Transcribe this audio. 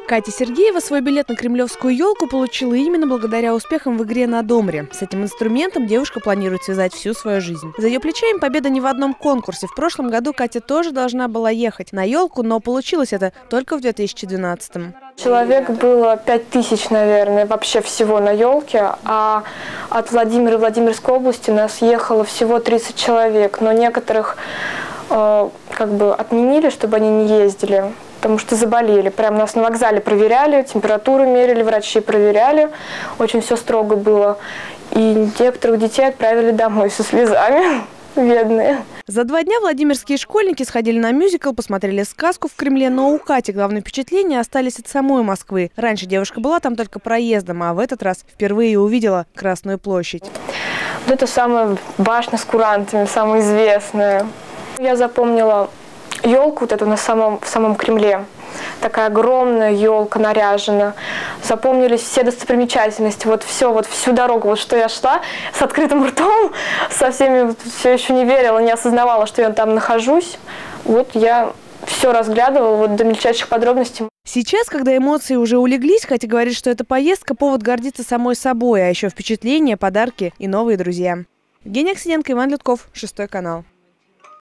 Катя Сергеева свой билет на кремлевскую елку получила именно благодаря успехам в игре на домре. С этим инструментом девушка планирует связать всю свою жизнь. За ее плечами победа не в одном конкурсе. В прошлом году Катя тоже должна была ехать на елку, но получилось это только в 2012-м. Человек было 5000, наверное, вообще всего на елке, а от Владимира и Владимирской области нас ехало всего 30 человек, но некоторых отменили, чтобы они не ездили, потому что заболели. Прямо нас на вокзале проверяли, температуру мерили, врачи проверяли, очень все строго было. И некоторых детей отправили домой со слезами, бедные. За 2 дня владимирские школьники сходили на мюзикл, посмотрели сказку в Кремле, но у Кати главные впечатления остались от самой Москвы. Раньше девушка была там только проездом, а в этот раз впервые увидела Красную площадь. Вот это самая башня с курантами, самая известная. Я запомнила елку вот эту в самом Кремле. Такая огромная елка наряжена. Запомнились все достопримечательности. Всю дорогу, что я шла с открытым ртом, со всеми все еще не верила, не осознавала, что я там нахожусь. Я все разглядывала до мельчайших подробностей. Сейчас, когда эмоции уже улеглись, Катя говорит, что эта поездка – повод гордиться самой собой, а еще впечатления, подарки и новые друзья. Евгения Аксененко, Иван Людков, 6 канал.